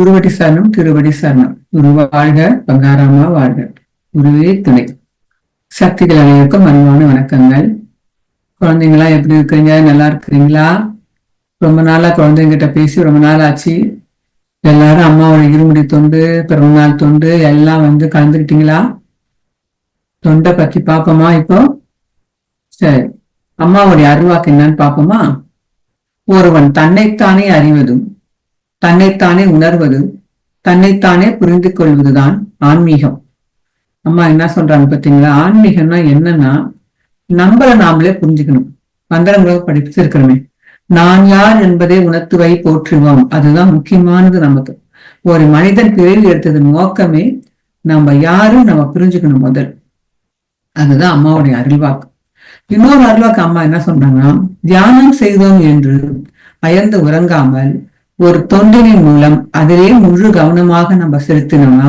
குருவடி சரணம், திருவடி சரணம். குரு வாழ்க, பங்காராமா வாழ்க. குருவே துணை. சக்திகள் அனைவருக்கும் அன்பான வணக்கங்கள். குழந்தைங்களா எப்படி இருக்கிறீங்க? நல்லா இருக்கிறீங்களா? ரொம்ப நாளா குழந்தைங்கிட்ட பேசி ரொம்ப நாள் ஆச்சு. எல்லாரும் அம்மாவோட இருமுடி தொண்டு, பிறந்தநாள் தொண்டு எல்லாம் கலந்துக்கிட்டீங்களா? தொண்டை பத்தி பாப்போமா இப்போ? சரி, அம்மாவுடைய அருள்வாக்கு என்னன்னு பாப்போமா? ஒருவன் தன்னைத்தானே அறிவதும் தன்னைத்தானே உணர்வது, தன்னைத்தானே புரிந்து கொள்வதுதான் ஆன்மீகம். அம்மா என்ன சொல்றாங்க பாத்தீங்களா? ஆன்மீகம்னா என்னன்னா, நம்மளை நாமளே புரிஞ்சுக்கணும். மந்திரங்களை படிச்சிருக்கிறோமே, நான் யார் என்பதை உணர்த்துவை போற்றுவோம். அதுதான் முக்கியமானது. நமக்கு ஒரு மனிதன் பிறவி எடுத்தது நோக்கமே நம்ம யாரும் நம்ம புரிஞ்சுக்கணும் முதல். அதுதான் அம்மாவுடைய அருள்வாக்கு. இன்னொரு அருள்வாக்கு அம்மா என்ன சொல்றாங்கன்னா, தியானம் செய்தோம் என்று அயர்ந்து உறங்காமல் ஒரு தொண்டினின் மூலம் அதிலே முழு கவனமாக நம்ம செலுத்தினோம்னா,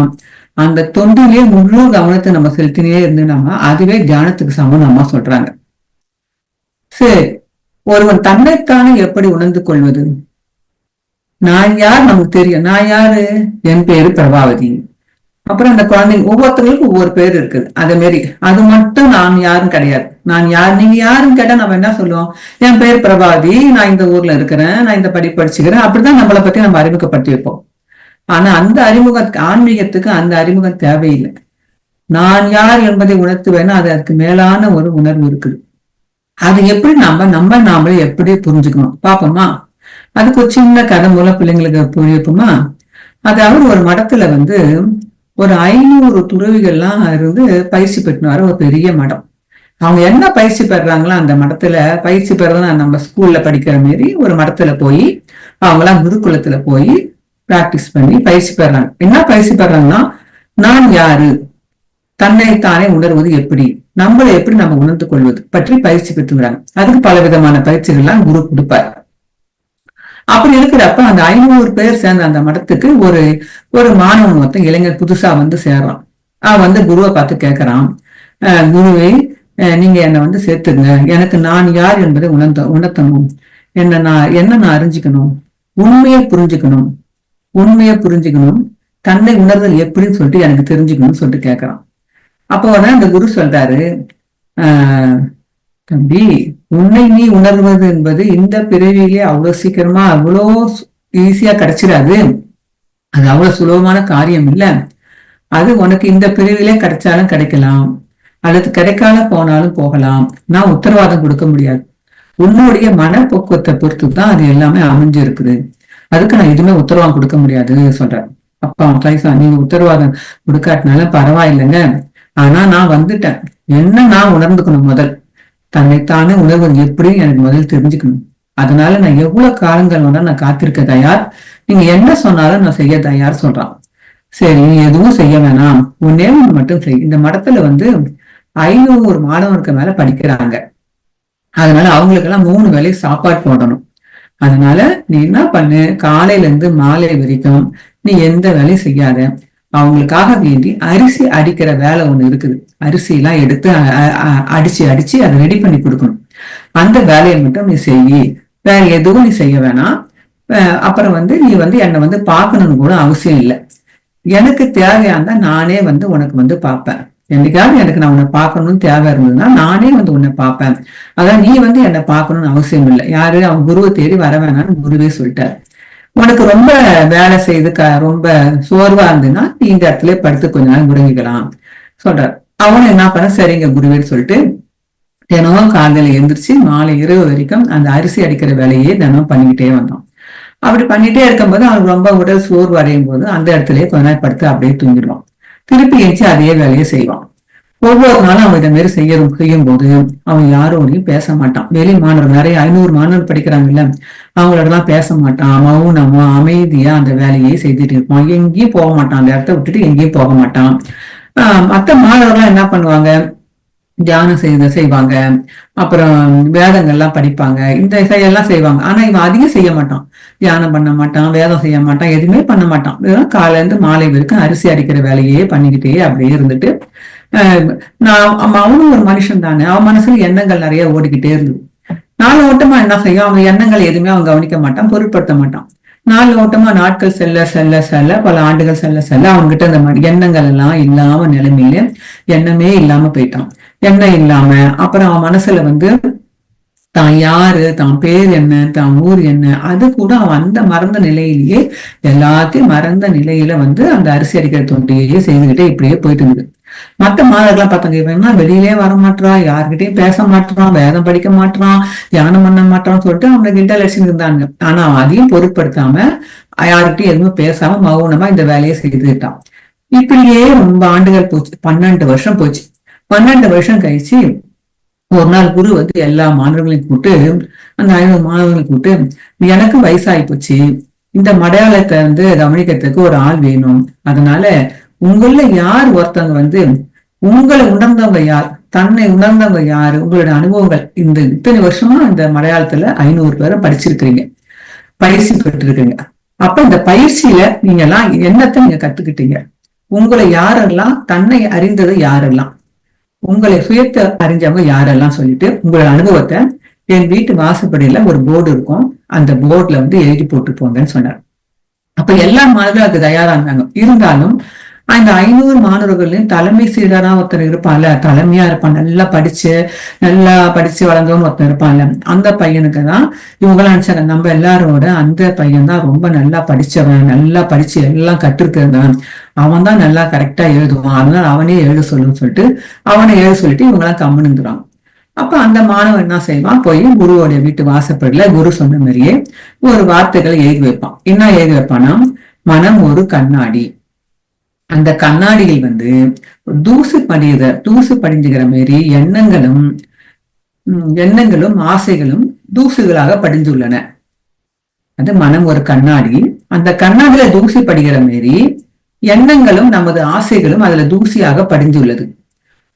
அந்த தொண்டிலே முழு கவனத்தை நம்ம செலுத்தினே இருந்தோம்னா அதுவே தியானத்துக்கு சமம் அம்மா சொல்றாங்க. சரி, ஒருவன் தன்னைத்தானே எப்படி உணர்ந்து கொள்வது? நான் யார் நமக்கு தெரியும். நான் யாரு? என் பேரு பிரபாவதி. அப்புறம் அந்த குழந்தைங்க ஒவ்வொருத்தவங்களுக்கும் ஒவ்வொரு பேர் இருக்குது. அதே மாதிரி அது மட்டும் நான் யாரும் கிடையாது. நான் யார், நீங்க யாருன்னு கேட்டா நம்ம என்ன சொல்லுவோம்? என் பேர் பிரபாவதி, நான் இந்த ஊர்ல இருக்கிறேன், நான் இந்த படிச்சுக்கிறேன். அப்படிதான் நம்மளை பத்தி நம்ம அறிமுகப்படுத்தி வைப்போம். ஆனா அந்த ஆன்மீகத்துக்கு அந்த அறிமுகம் தேவையில்லை. நான் யார் என்பதை உணர்த்துவேன்னா அது அதுக்கு மேலான ஒரு உணர்வு இருக்குது. அது எப்படி நாமளே எப்படி புரிஞ்சுக்கணும் பாப்போமா? அதுக்கு ஒரு சின்ன கதை மூலம் பிள்ளைங்களுக்கு புரியுமா? அதாவது ஒரு மடத்துல ஒரு 500 துறவிகள்லாம் இருந்து பயிற்சி பெற்று வர ஒரு பெரிய மடம். அவங்க என்ன பயிற்சி பெறாங்களோ அந்த மடத்துல பயிற்சி பெறதுன்னா நம்ம ஸ்கூல்ல படிக்கிற மாரி ஒரு மடத்துல போய் அவங்களாம் குருகுலத்துல போய் பிராக்டிஸ் பண்ணி பயிற்சி பெறாங்க. என்ன பயிற்சி பெறாங்கன்னா, நான் யாரு, தன்னைத்தானே உணர்வது எப்படி, நம்மளை எப்படி நம்ம உணர்ந்து கொள்வது பற்றி பயிற்சி பெற்றுக்கிறாங்க. அதுக்கு பல விதமான பயிற்சிகள்லாம் குரு கொடுப்பார். அப்படி இருக்கிறப்ப அந்த 500 பேர் சேர்ந்த அந்த மடத்துக்கு ஒரு மாணவன் மொத்தம் இளைஞர் புதுசா சேர்றான். அவன் குருவை பார்த்து கேட்கறான், குருவை நீங்க என்னை சேர்த்துங்க, எனக்கு நான் யார் என்பதை உணர்த்தணும், என்ன நான் அறிஞ்சுக்கணும், உண்மையை புரிஞ்சுக்கணும், தன்னை உணர்தல் எப்படின்னு சொல்லிட்டு எனக்கு தெரிஞ்சுக்கணும்னு சொல்லிட்டு கேட்கறான். அப்போ அந்த குரு சொல்றாரு, தம்பி, உன்னை நீ உணர்வது என்பது இந்த பிறவியிலே அவ்வளவு சீக்கிரமா அவ்வளோ ஈஸியா கிடைச்சிடாது. அது அவ்வளவு சுலபமான காரியம் இல்ல. அது உனக்கு இந்த பிறவிலே கிடைச்சாலும் கிடைக்கலாம், அல்லது கிடைக்காம போனாலும் போகலாம். நான் உத்தரவாதம் கொடுக்க முடியாது. உன்னுடைய மனப்போக்குவத்தை பொறுத்து தான் அது எல்லாமே அமைஞ்சு இருக்குது. அதுக்கு நான் எதுவுமே உத்தரவாதம் கொடுக்க முடியாது சொல்றேன். அப்பா நீங்க உத்தரவாதம் கொடுக்காட்டினாலும் பரவாயில்லைங்க, ஆனா நான் வந்துட்டேன். என்ன நான் உணர்ந்துக்கணும் முதல். தன்னைத்தானே உணர்வது எப்படி எனக்கு முதல் தெரிஞ்சுக்கணும். அதனால நான் எவ்வளவு காலங்கள் நான் காத்திருக்க தயார், நீங்க என்ன சொன்னாலும் நான் செய்ய தயார் சொல்றான். சரி, நீ எதுவும் செய்ய வேணாம், ஒன்னே ஒண்ணு மட்டும் செய். இந்த மடத்துல 500 மாணவருக்கு மேல படிக்கிறாங்க. அதனால அவங்களுக்கு எல்லாம் 3 வேளை சாப்பாடு போடணும். அதனால நீ என்ன பண்ணு, காலையில இருந்து மாலை வரைக்கும் நீ எந்த வேலையும் செய்யாத. அவங்களுக்காக வேண்டி அரிசி அடிக்கிற வேலை ஒண்ணு இருக்குது. அரிசி எல்லாம் எடுத்து அடிச்சு அதை ரெடி பண்ணி கொடுக்கணும். அந்த வேலையை மட்டும் நீ செய்யி, வேற எதுவும் நீ செய்ய வேணாம். அப்புறம் நீ என்னை பார்க்கணும்னு கூட அவசியம் இல்லை. எனக்கு தேவையானதா நானே உனக்கு பார்ப்பேன். என்னைக்காவது எனக்கு நான் உன்னை பார்க்கணும்னு தேவை இருந்ததுன்னா நானே உன்னை பார்ப்பேன். அதான் நீ என்னை பார்க்கணும்னு அவசியம் இல்லை. யாரு? அவன் குருவை தேடி வர வேணாம்னு குருவே சொல்லிட்டாரு. உனக்கு ரொம்ப வேலை செய்து ரொம்ப சோர்வா இருந்ததுன்னா நீ இந்த இடத்துல படுத்து கொஞ்ச நாள் முடங்கிக்கலாம் சொல்றாரு. அவன் என்ன பண்ண, சரிங்க குருவேன்னு சொல்லிட்டு தினமும் காலையில எழுந்திரிச்சு மாலை இரவு வரைக்கும் அந்த அரிசி அடிக்கிற வேலையே தினம் பண்ணிக்கிட்டே வந்தான். அப்படி பண்ணிட்டே இருக்கும்போது அவனுக்கு ரொம்ப உடல் சோர்வு அடையும் போது அந்த இடத்துலயே கொஞ்ச நாள் படுத்து அப்படியே தூங்கிடுவான். திருப்பி எழுச்சி அதே வேலையை செய்வான். ஒவ்வொரு நாளும் அவன் இதை மாரி செய்யும் போது அவன் யாரோடையும் பேச மாட்டான். வெளி மாணவர்கள் நிறைய 500 மாணவர்கள் படிக்கிறாங்கல்ல, அவங்களோட எல்லாம் பேச மாட்டான். மௌனமா அமைதியா அந்த வேலையே செய்துட்டு இருப்பான். எங்கேயும் போக மாட்டான். அந்த இடத்த விட்டுட்டு எங்கேயும் போக மாட்டான். மற்ற மாணவர்கள்லாம் என்ன பண்ணுவாங்க, தியானம் செய்வாங்க, அப்புறம் வேதங்கள்லாம் படிப்பாங்க, இந்த செயலெல்லாம் செய்வாங்க. ஆனா இவன் அதிகம் செய்ய மாட்டான். தியானம் பண்ண மாட்டான், வேதம் செய்ய மாட்டான், எதுவுமே பண்ண மாட்டான். காலையில இருந்து மாலை வரைக்கும் அரிசி அடிக்கிற வேலையே பண்ணிக்கிட்டே அப்படியே இருந்துட்டு அவனும் ஒரு மனுஷன் தானே, அவன் மனசுல எண்ணங்கள் நிறைய ஓடிக்கிட்டே இருந்தது. நாலு ஓட்டமா என்ன செய்யும், அவன் எண்ணங்கள் எதுவுமே அவன் கவனிக்க மாட்டான், பொருட்படுத்த மாட்டான். நாள் ஓட்டமா நாட்கள் செல்ல செல்ல செல்ல பல ஆண்டுகள் செல்ல செல்ல அவன்கிட்ட அந்த எண்ணங்கள் எல்லாம் இல்லாம நிலைமையில எண்ணமே இல்லாம போயிட்டான். எண்ணம் இல்லாம அப்புறம் அவன் மனசுல தான் யாரு, தான் பேர் என்ன, தான் ஊர் என்ன, அது கூட அவன் அந்த மறந்த நிலையிலேயே எல்லாத்தையும் மறந்த நிலையில அந்த அரிசி அடிக்கிற தொண்டியே செய்துகிட்டே இப்படியே போயிட்டு இருந்தது. மத்த மாணவர்கள்லாம் பார்த்தாங்க, இவன் வெளியிலே வர மாட்டான், யாருக்கிட்டையும் பேச மாட்டான், வேதம் படிக்க மாட்டான், தியானம் பண்ண மாட்டான்னு சொல்லிட்டு அவனுக்கு இன்டர்லெக்ஷன் இருந்தாங்க. ஆனா அவன் அதையும் பொருட்படுத்தாம யாருக்கிட்டையும் எதுவுமே பேசாம மௌனமா இந்த வேலையை செய்துட்டான். இப்படியே ரொம்ப ஆண்டுகள் போச்சு. 12 வருஷம் போச்சு. 12 வருஷம் கழிச்சு ஒரு நாள் குரு எல்லா மாணவர்களையும் கூப்பிட்டு, அந்த 500 மாணவர்களையும் கூப்பிட்டு, எனக்கு வயசாகி போச்சு, இந்த மடையாளத்தை கவனிக்கிறதுக்கு ஒரு ஆள் வேணும். அதனால உங்கள யார் ஒருத்தவங்க உங்களை உணர்ந்தவங்க யார், தன்னை உணர்ந்தவங்க யாரு, உங்களோட அனுபவங்கள் இந்த இத்தனை வருஷமா இந்த மலையாளத்துல 500 பேரை படிச்சிருக்கிறீங்க, பயிற்சி பெற்று இருக்கீங்க. அப்ப இந்த பயிற்சியில நீங்க எல்லாம் என்னத்தை நீங்க கத்துக்கிட்டீங்க, உங்களை யாரெல்லாம், தன்னை அறிந்தது யாரெல்லாம், உங்களை சுயத்தை அறிஞ்சவங்க யாரெல்லாம் சொல்லிட்டு உங்களோட அனுபவத்தை என் வீட்டு வாசப்படியில ஒரு போர்டு இருக்கும், அந்த போர்டுல எழுதி போட்டு போங்கன்னு சொன்னார். அப்ப எல்லா மாணவர்களும் அதுக்கு தயாரா இருந்தாங்க. இருந்தாலும் அந்த 500 மாணவர்களையும் தலைமை சீடரா ஒருத்தர் இருப்பான்ல, தலைமையா இருப்பான், நல்லா படிச்சு வளர்ந்தவன் ஒருத்தர் இருப்பான்ல, அந்த பையனுக்கு தான் இவங்களாம் நினைச்சாங்க, நம்ம எல்லாரோட அந்த பையன் தான் ரொம்ப நல்லா படிச்சவன், நல்லா படிச்சு எல்லாம் கற்றுக்கிறவன், அவன் தான் நல்லா கரெக்டா எழுதுவான், அதனால அவனே எழுத சொல்லிட்டு அவனை எழுத சொல்லிட்டு இவங்கெல்லாம் கம்முனுங்கிறான். அப்ப அந்த மாணவன் என்ன செய்வான், போய் குருவோடைய வீட்டு வாசப்படியில குரு சொன்ன மாதிரியே ஒரு வார்த்தைகளை எழுதி வைப்பான். என்ன எழுதி வைப்பானா, மனம் ஒரு கண்ணாடி, அந்த கண்ணாடியில் தூசு படிஞ்சுகிற மாதிரி எண்ணங்களும் ஆசைகளும் தூசுகளாக படிஞ்சுள்ளன. அது மனம் ஒரு கண்ணாடி, அந்த கண்ணாடியில தூசி படிக்கிற மாதிரி எண்ணங்களும் நமது ஆசைகளும் அதுல தூசியாக படிஞ்சுள்ளது.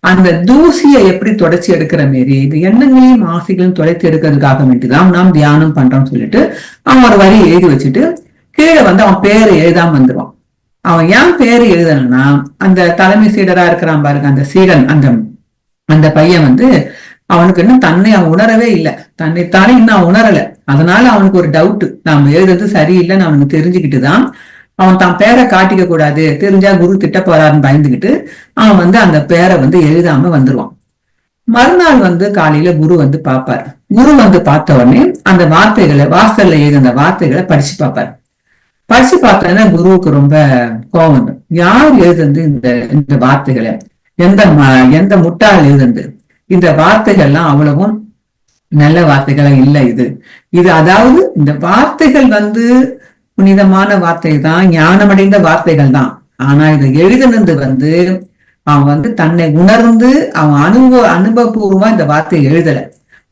அந்த தூசியை எப்படி தொடச்சி எடுக்கிற மாரி இந்த எண்ணங்களையும் ஆசைகளையும் தொடச்சி எடுக்கிறதுக்காக வேண்டிதான் நாம் தியானம் பண்றோம்னு சொல்லிட்டு அவன் ஒரு வரி எழுதி வச்சுட்டு கீழே அவன் பேரை எழுதாம வந்துருவான். அவன் ஏன் பேரு எழுதணும்னா, அந்த தலைமை சீடரா இருக்கிறான் பாருங்க, அந்த சீடன், அந்த பையன் அவனுக்கு இன்னும் தன்னை அவன் உணரவே இல்லை, தன்னைத்தானே இன்னும் அவன் உணரல. அதனால அவனுக்கு ஒரு டவுட், நாம எழுதுறது சரியில்லைன்னு அவனுக்கு தெரிஞ்சுக்கிட்டுதான் அவன் தான் பேரை காட்டிக்க கூடாது, தெரிஞ்சா குரு திட்ட போறாருன்னு பயந்துகிட்டு அவன் அந்த பேரை எழுதாம வந்துருவான். மறுநாள் காலையில குரு பாப்பார். குரு பார்த்த உடனே அந்த வார்த்தைகளை, வாசல்ல எழுத வார்த்தைகளை படிச்சு பார்ப்பார். படிச்சு பார்த்தோன்னா குருவுக்கு ரொம்ப கோபம் வந்து, யார் எழுதுந்து இந்த வார்த்தைகளை, எந்த முட்டாள் எழுதுந்து, இந்த வார்த்தைகள்லாம் அவ்வளவும் நல்ல வார்த்தைகளா இல்லை. இது அதாவது இந்த வார்த்தைகள் புனிதமான வார்த்தை தான், ஞானமடைந்த வார்த்தைகள் தான். ஆனா இதை எழுதுனது அவன் தன்னை உணர்ந்து அவன் அனுபவபூர்வமா இந்த வார்த்தையை எழுதல,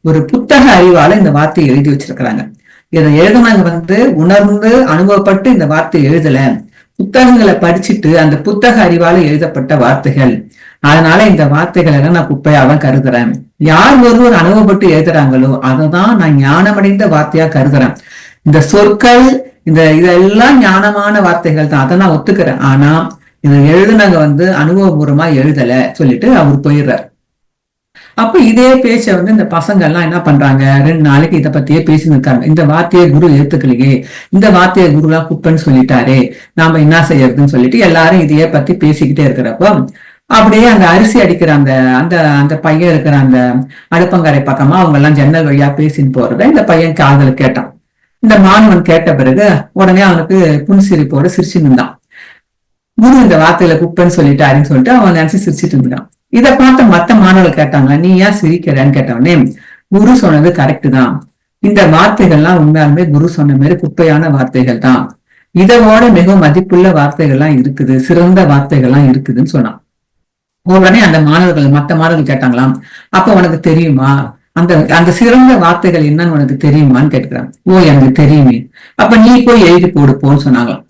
ஒரு புத்தக அறிவால இந்த வார்த்தையை எழுதி வச்சிருக்கிறாங்க. இதை எழுதுனவங்க உணர்ந்து அனுபவப்பட்டு இந்த வார்த்தையை எழுதல, புத்தகங்களை படிச்சுட்டு அந்த புத்தக அறிவால எழுதப்பட்ட வார்த்தைகள். அதனால இந்த வார்த்தைகளை எல்லாம் நான் குப்பையாவ கருதுறேன். யார் ஒருவர் அனுபவப்பட்டு எழுதுறாங்களோ அததான் நான் ஞானமடைந்த வார்த்தையா கருதுறேன். இந்த சொற்கள் இதெல்லாம் ஞானமான வார்த்தைகள் தான், அதை நான் ஒத்துக்கிறேன். ஆனா இதை எழுதுனவங்க அனுபவபூர்வமா எழுதல சொல்லிட்டு அவர் போயிடுறார். அப்ப இதே பேச்ச இந்த பசங்க எல்லாம் என்ன பண்றாங்க, 2 நாளைக்கு இதை பத்தியே பேசி இருக்காங்க. இந்த வார்த்தையை குரு ஏத்துக்கலையே, இந்த வார்த்தையை குரு எல்லாம் குப்பன்னு சொல்லிட்டாரே, நாம என்ன செய்யறதுன்னு சொல்லிட்டு எல்லாரும் இதையே பத்தி பேசிக்கிட்டே இருக்கிறப்போ அப்படியே அந்த அரிசி அடிக்கிற அந்த அந்த அந்த பையன் இருக்கிற அந்த அடுப்பங்கரை பக்கமா அவங்க எல்லாம் ஜன்னல் வழியா பேசின்னு போறத இந்த பையன் காதல கேட்டான். இந்த மாணவன் கேட்ட பிறகு உடனே அவனுக்கு புன்சிரிப்போட சிரிச்சு நின்றான். குரு இந்த வார்த்தையில குப்பன்னு சொல்லிட்டாருன்னு சொல்லிட்டு அவன் நினைச்சு சிரிச்சுட்டு இருந்தான். இதை பார்த்த மத்த மாணவர்கள் கேட்டாங்க, நீ ஏன் சிரிக்கிறன்னு கேட்டவனே, குரு சொன்னது கரெக்ட் தான், இந்த வார்த்தைகள்லாம் உண்மையாலுமே குரு சொன்ன மாதிரி குப்பையான வார்த்தைகள் தான், இதோட மிகவும் மதிப்புள்ள வார்த்தைகள்லாம் இருக்குது, சிறந்த வார்த்தைகள்லாம் இருக்குதுன்னு சொன்னான். உடனே அந்த மத்த மாணவர்கள் கேட்டாங்களாம், அப்ப உனக்கு தெரியுமா அந்த அந்த சிறந்த வார்த்தைகள் என்னன்னு உனக்கு தெரியுமான்னு கேட்டுக்கிறாங்க. ஓ எனக்கு தெரியுமே, அப்ப நீ போய் எழுதி போன்னு சொன்னாங்களாம்.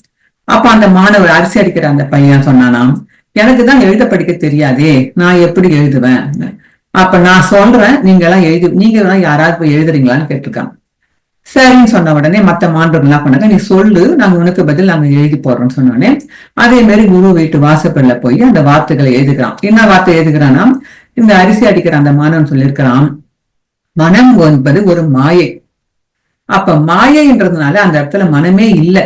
அப்ப அந்த மாணவர் அரிசி அடிக்கிற அந்த பையன் சொன்னானாம், எனக்குதான் எழுத படிக்க தெரியாதே, நான் எப்படி எழுதுவேன், அப்ப நான் சொல்றேன் நீங்க எல்லாம் யாராவது போய் எழுதுறீங்களான்னு கேட்டிருக்காங்க. சரின்னு சொன்ன உடனே மத்த மாணவர்கள் என்ன பண்ணாங்க, நீ சொல்லு, நாங்க உனக்கு பதில் நாங்க எழுதி போடுறோம்னு சொன்னோடனே அதே மாதிரி குரு வீட்டு வாசப்படில போய் அந்த வார்த்தைகளை எழுதுகிறான். என்ன வார்த்தை எழுதுகிறான்னா, இந்த அரிசி அடிக்கிற அந்த மாணவன் சொல்லியிருக்கிறான், மனம் என்பது ஒரு மாயை, அப்ப மாயைன்றதுனால அந்த இடத்துல மனமே இல்லை.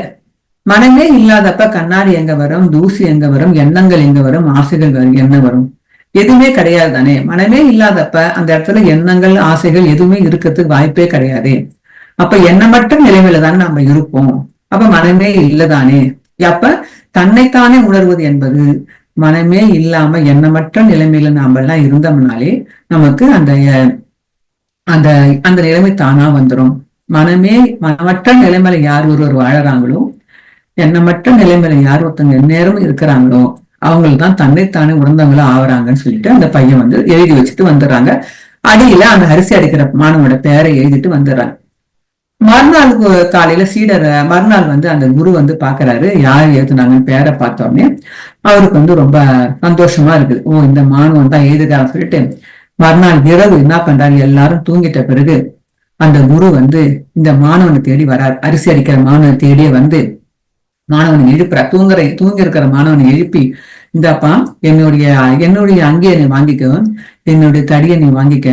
மனமே இல்லாதப்ப கண்ணாடி எங்க வரும், தூசி எங்க வரும், எண்ணங்கள் எங்க வரும், ஆசைகள் என்ன வரும்? எதுவுமே கிடையாது தானே. மனமே இல்லாதப்ப அந்த இடத்துல எண்ணங்கள் ஆசைகள் எதுவுமே இருக்கிறதுக்கு வாய்ப்பே கிடையாது. அப்ப எண்ணமற்ற நிலைமையில தானே நம்ம இருப்போம். அப்ப மனமே இல்லதானே. அப்ப தன்னைத்தானே உணர்வது என்பது மனமே இல்லாம எண்ணமற்ற நிலைமையில நாம எல்லாம் இருந்தோம்னாலே நமக்கு அந்த அந்த அந்த நிலைமை தானா வந்துடும். மனமற்ற நிலைமையில யார் ஒருவர் வாழறாங்களோ, எண்ணமற்ற நிலைமையில யார் ஒருத்தங்க எந்நேரம் இருக்கிறாங்களோ அவங்களுக்கு தான் தன்னைத்தானே உணர்ந்தவங்களா ஆவறாங்கன்னு சொல்லிட்டு அந்த பையன் வந்து எழுதி வச்சுட்டு வந்துடுறாங்க. அடியில அந்த அரிசி அடிக்கிற மாணவனோட பேரை எழுதிட்டு வந்துடுறாங்க. மறுநாள் காலையில மறுநாள் வந்து அந்த குரு வந்து பாக்குறாரு, யார் எழுதுனாங்கன்னு பேரை பார்த்தோடனே அவருக்கு வந்து ரொம்ப சந்தோஷமா இருக்குது. ஓ, இந்த மாணவன் தான் எழுதுகிறான்னு சொல்லிட்டு மறுநாள் இரவு என்ன பண்றாரு, எல்லாரும் தூங்கிட்ட பிறகு அந்த குரு வந்து இந்த மாணவனை தேடி வரார். அரிசி அடிக்கிற மாணவனை தேடியே வந்து மாணவனை எழுப்புறார். தூங்கி இருக்கிற மாணவனை எழுப்பி, இந்தாப்பா என்னுடைய அங்கேயே நீ வாங்கிக்க, என்னுடைய தடியை நீ வாங்கிக்க,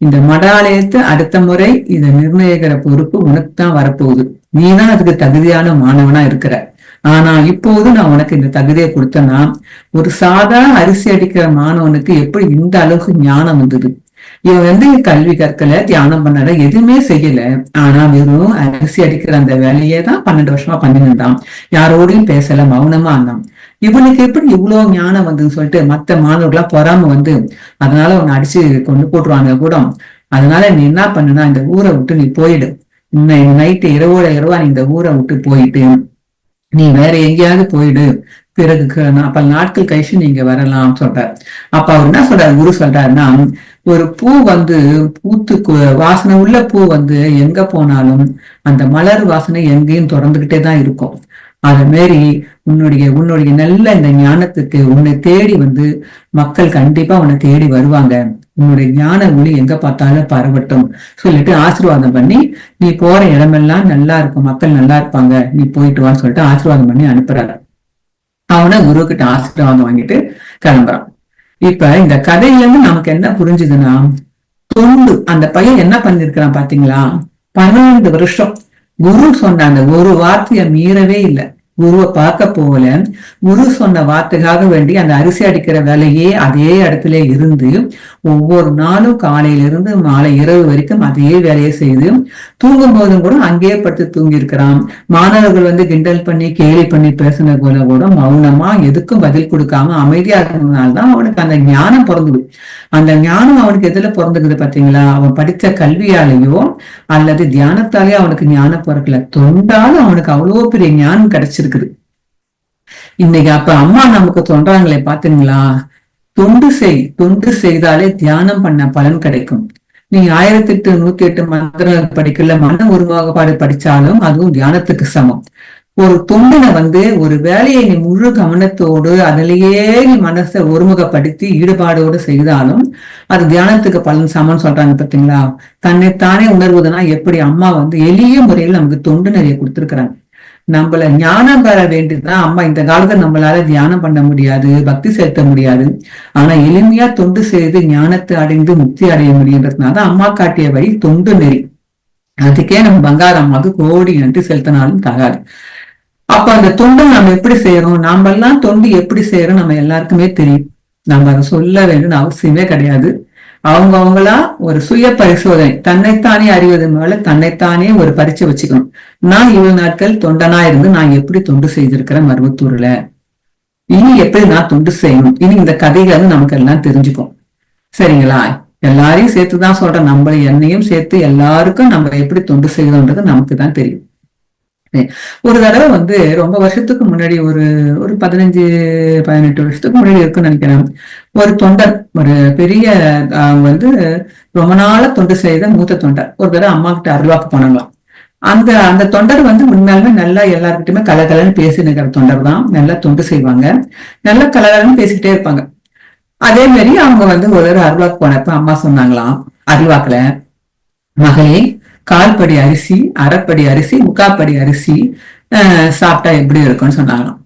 இந்த மடாலயத்தை அடுத்த முறை இதை நிர்ணயிக்கிற பொறுப்பு உனக்கு தான் வரப்போகுது. நீதான் அதுக்கு தகுதியான மாணவனா இருக்கிற. ஆனா இப்போது நான் உனக்கு இந்த தகுதியை கொடுத்தேன்னா, ஒரு சாதாரண அரிசி அடிக்கிற மாணவனுக்கு எப்படி இந்த அளவுக்கு ஞானம் வந்தது? இவன் வந்து கல்வி கற்கல, தியானம் பண்ணல, எதுவுமே செய்யல. ஆனா வெறும் அரிசி அடிக்கிற அந்த வேலையே தான் 12 வருஷமா பண்ணிருந்தான். யாரோடையும் பேசல, மௌனமா இருந்தான். இவனுக்கு எப்படி இவ்வளவு ஞானம் வந்துன்னு சொல்லிட்டு மத்த மாணவர்கள்லாம் பொறாம வந்து அதனால அவனை அடிச்சு கொண்டு போட்டுருவாங்க கூட. அதனால நீ என்ன பண்ணுனா, இந்த ஊரை விட்டு நீ போயிடு. நைட்டு இரவா நீ இந்த ஊரை விட்டு போயிட்டு நீ வேற எங்கேயாவது போயிடு. பிறகு பல நாட்கள் கழிச்சு நீங்க வரலாம் சொல்றாரு. அப்ப அவர் என்ன சொல்றாரு, குரு சொல்றாருன்னா, ஒரு பூ வந்து வாசனை உள்ள பூ வந்து எங்க போனாலும் அந்த மலர் வாசனை எங்கேயும் தொடர்ந்துகிட்டே தான் இருக்கும். அது மாரி உன்னுடைய நல்ல இந்த ஞானத்துக்கு உன்னை தேடி வந்து மக்கள் கண்டிப்பா உன்னை தேடி வருவாங்க. உன்னுடைய ஞான ஒளி எங்க பார்த்தாலும் பரவட்டும் சொல்லிட்டு ஆசீர்வாதம் பண்ணி, நீ போற இடமெல்லாம் நல்லா இருக்கும், மக்கள் நல்லா இருப்பாங்க, நீ போயிட்டு வான்னு சொல்லிட்டு ஆசீர்வாதம் பண்ணி அனுப்புறாரு. அவனை குரு கிட்ட ஆசீர்வாதம் வாங்கிட்டு கிளம்புறான். இப்ப இந்த கதையில இருந்து நமக்கு என்ன புரிஞ்சுதுன்னா, தொண்டு அந்த பையன் என்ன பண்ணிருக்கிறான் பாத்தீங்களா? 12 வருஷம் குரு சொன்ன அந்த ஒரு வார்த்தைய மீறவே இல்லை. குருவை பார்க்க போகல, குரு சொன்ன வார்த்தைக்காக வேண்டி அந்த அரிசி அடிக்கிற வேலையே அதே இடத்துல இருந்து ஒவ்வொரு நாளும் காலையிலிருந்து மாலை இரவு வரைக்கும் அதே வேலையை செய்து தூங்கும் போதும் கூட அங்கேயே படுத்து தூங்கி இருக்கிறான். மாணவர்கள் வந்து கிண்டல் பண்ணி கேலி பண்ணி பேசின போல கூட மௌனமா எதுக்கும் பதில் கொடுக்காம அமைதியா இருந்ததுனால்தான் அவனுக்கு அந்த ஞானம் பிறந்தது. அந்த ஞானம் அவனுக்கு எதுல பிறந்துக்குது பாத்தீங்களா? அவன் படிச்ச கல்வியாலேயோ அல்லது தியானத்தாலேயோ அவனுக்கு ஞானம் பிறக்கல, தொண்டாலும் அவனுக்கு அவ்வளவு பெரிய ஞானம் கிடைச்சிருக்கு. இன்னைக்கு அப்ப அம்மா நமக்கு சொல்றாங்களே பாத்தீங்களா, தொண்டு செய்தாலே தியானம் பண்ண பலன் கிடைக்கும். நீங்க 1008 108 மந்திரங்கள் படிக்கல, மன உருவாகப்பாடு படிச்சாலும் அதுவும் தியானத்துக்கு சமம். ஒரு தொண்டனை வந்து ஒரு வேலையை நீ முழு கவனத்தோடு அதிலேயே நீ மனசை ஒருமுகப்படுத்தி ஈடுபாடோடு செய்தாலும் அது தியானத்துக்கு பலன் சமம்னு சொல்றாங்க பாத்தீங்களா? தன்னைத்தானே உணர்வதுன்னா எப்படி அம்மா வந்து எளிய முறையில் நமக்கு தொண்டு நிறைய கொடுத்திருக்கிறாங்க. நம்மள ஞானம் பெற வேண்டியதுதான் அம்மா. இந்த காலத்துல நம்மளால தியானம் பண்ண முடியாது, பக்தி செலுத்த முடியாது. ஆனா எளிமையா தொண்டு செய்து ஞானத்தை அடைந்து முக்தி அடைய முடியுன்றதுனால அம்மா காட்டிய வழி தொண்டு நெறி. அதுக்கே நம்ம பங்கார அம்மாவுக்கு கோடி நன்றி செலுத்தினாலும் தகாது. அப்ப அந்த தொண்டு நம்ம எப்படி செய்யறோம்? நாம எல்லாம் தொண்டு எப்படி செய்யறோம் நம்ம எல்லாருக்குமே தெரியும். நம்ம அதை சொல்ல வேண்டிய அவசியமே கிடையாது. அவங்களா ஒரு சுய பரிசோதனை, தன்னைத்தானே அறிவது மேல தன்னைத்தானே ஒரு பரீட்சை வச்சுக்கணும். நான் இவ்வளவு நாட்கள் தொண்டனா இருந்து நான் எப்படி தொண்டு செய்திருக்கிறேன் மருவத்தூர்ல, இனி எப்படி நான் தொண்டு செய்யணும், இனி இந்த கதைகளை வந்து நமக்கு எல்லாம் தெரிஞ்சுக்கும். சரிங்களா? எல்லாரையும் சேர்த்துதான் சொல்றேன், நம்மள என்னையும் சேர்த்து எல்லாருக்கும் நம்ம எப்படி தொண்டு செய்யணும்ன்றது நமக்கு தான் தெரியும். ஒரு தடவை வந்து ரொம்ப வருஷத்துக்கு முன்னாடி ஒரு 15-18 வருஷத்துக்கு முன்னாடி இருக்குன்னு நினைக்கிறேன், ஒரு தொண்டர், ஒரு பெரிய வந்து ரொம்ப நாள தொண்டு செய்த மூத்த தொண்டர் ஒரு தடவை அம்மா கிட்ட அருள்வாக்கு போனாங்களாம். அந்த தொண்டர் வந்து உண்மையாலுமே நல்லா எல்லாருக்கிட்டுமே கலகலன்னு பேசினுக்கிற தொண்டர் தான். நல்லா தொண்டு செய்வாங்க, நல்லா கலகலன்னு பேசிக்கிட்டே இருப்பாங்க. அதே மாதிரி அவங்க வந்து ஒரு தடவை அருள்வாக்கு போனப்ப அம்மா சொன்னாங்களாம் அருள்வாக்குல, மகளே, 1/4 படி அரிசி, 1/2 படி அரிசி, 3/4 படி அரிசி சாப்பிட்டா எப்படி இருக்கும்னு சொன்னாங்களாம்.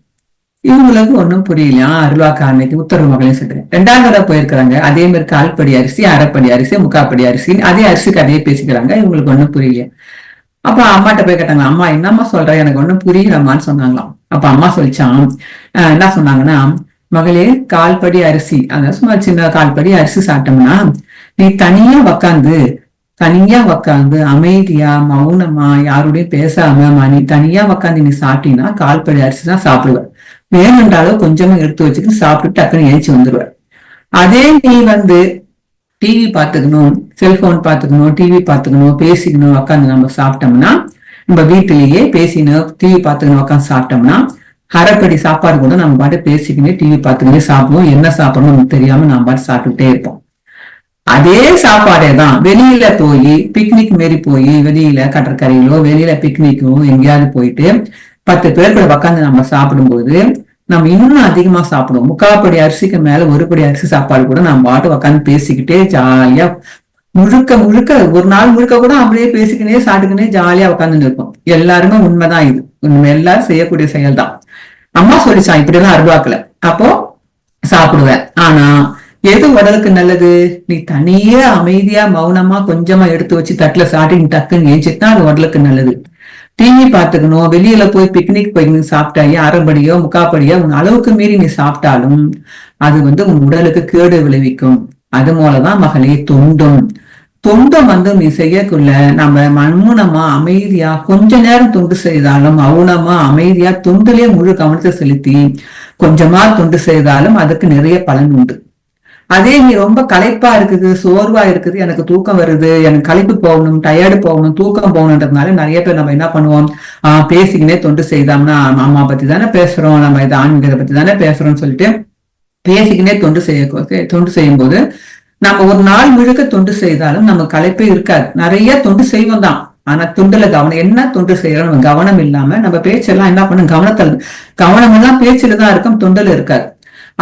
இவங்களுக்கு ஒன்றும் புரியலையா. அருள்வாக்கு அன்னைக்கு உத்தரவு மகளையும் சொல்றேன். 2ஆவது தடவை போயிருக்கிறாங்க, அதே மாதிரி 1/4 படி அரிசி, 1/2 படி அரிசி, 3/4 படி அரிசி, அதே அரிசிக்கு அதே பேசிக்கிறாங்க. இவங்களுக்கு ஒன்றும் புரியல. அப்ப அம்மாட்ட போய் கேட்டாங்க, அம்மா என்னம்மா சொல்ற, எனக்கு ஒண்ணும் புரியலம்மான்னு சொன்னாங்களாம். அப்ப அம்மா சொல்லிச்சான், என்ன சொன்னாங்கன்னா, மகளே, கால்படி அரிசி, அதாவது சும்மா சின்ன கால்படி அரிசி சாப்பிட்டோம்னா நீ தனியா உக்காந்து அமைதியா மௌனமா யாருடையும் பேசாம நீ தனியா உக்காந்து நீ சாப்பிட்டீங்கன்னா கால்படி அரிசி தான் சாப்பிடுவ. வேணுன்றாலும் கொஞ்சமா எடுத்து வச்சுட்டு சாப்பிட்டு டக்குன்னு ஏஞ்சி வந்துருவ. அதே நீ டிவி பாத்துக்கணும், செல்போன் பாத்துக்கணும், டிவி பாத்துக்கணும், பேசிக்கணும் உக்காந்து நம்ம சாப்பிட்டோம்னா, நம்ம வீட்டிலேயே பேசினோம் டிவி பாத்துக்கணும் உட்காந்து சாப்பிட்டோம்னா அரைப்படி சாப்பாடு கூட நம்ம பாட்டு பேசிக்கினே டிவி பார்த்துக்கினே சாப்பிடுவோம். என்ன சாப்பிடணும் நமக்கு தெரியாம நம்ம பாட்டு சாப்பிட்டுட்டே இருப்போம். அதே சாப்பாடே தான் வெளியில போய் பிக்னிக் மாரி போய் வெளியில கடற்கரையிலோ வெளியில பிக்னிக்கோ எங்கேயாவது போயிட்டு 10 பேர் கூட உட்காந்து நம்ம சாப்பிடும்போது நம்ம இன்னும் அதிகமா சாப்பிடுவோம். 3/4 படி அரிசிக்கு மேல 1 படி அரிசி சாப்பாடு கூட நம்ம பாட்டு உட்காந்து பேசிக்கிட்டே ஜாலியா முழுக்க முழுக்க ஒரு நாள் முழுக்க கூட அப்படியே பேசிக்கினே சாப்பிட்டுக்கினே ஜாலியா உட்காந்துன்னு இருப்போம். எல்லாருமே உண்மைதான், இது உண்மை, எல்லாரும் செய்யக்கூடிய செயல் தான். அம்மா சொல்லிச்சான் இப்படிலாம் அருவாக்கல. அப்போ சாப்பிடுவேன். ஆனா எது உடலுக்கு நல்லது? நீ தனியே அமைதியா மௌனமா கொஞ்சமா எடுத்து வச்சு தட்டுல சாப்பிட்டு டக்குன்னு ஏஞ்சிட்டா அது உடலுக்கு நல்லது. டிவி பாத்துக்கணும், வெளியில போய் பிக்னிக் போய் சாப்பிட்டாயே அரைப்படியோ 3/4 படியோ உன் அளவுக்கு மீறி நீ சாப்பிட்டாலும் அது உன் உடலுக்கு கேடு விளைவிக்கும். அது போலதான் மகளே தொண்டம் நீ செய்யக்குள்ள நம்ம மௌனமா அமைதியா கொஞ்ச நேரம் தொண்டு செய்தாலும் மௌனமா அமைதியா தொண்டுலயே முழு கவனத்தை செலுத்தி கொஞ்சமா தொண்டு செய்தாலும் அதுக்கு நிறைய பலன் உண்டு. அதே நீ ரொம்ப களைப்பா இருக்குது, சோர்வா இருக்குது, எனக்கு தூக்கம் வருது, எனக்கு களைப்பு போகணும், டயர்டு போகணும், தூக்கம் போகணுன்றதுனால நிறைய பேர் நம்ம என்ன பண்ணுவோம், பேசிக்கினே தொண்டு செய்தோம்னா அம்மா பத்தி தானே பேசுறோம், நம்ம இதை ஆன்மீகத்தை பத்தி தானே பேசுறோம்னு சொல்லிட்டு பேசிக்கினே தொண்டு செய்யும் போது நம்ம ஒரு நாள் முழுக்க தொண்டு செய்தாலும் நம்ம களைப்பே இருக்காது. நிறைய தொண்டு செய்வோம் தான், ஆனா தொண்டுல கவனம் என்ன தொண்டு செய்யறோம் நம்ம கவனம் இல்லாம நம்ம பேச்செல்லாம் என்ன பண்ணும், கவனம் எல்லாம் பேச்சுல தான் இருக்கும், தொண்டுல இருக்காது.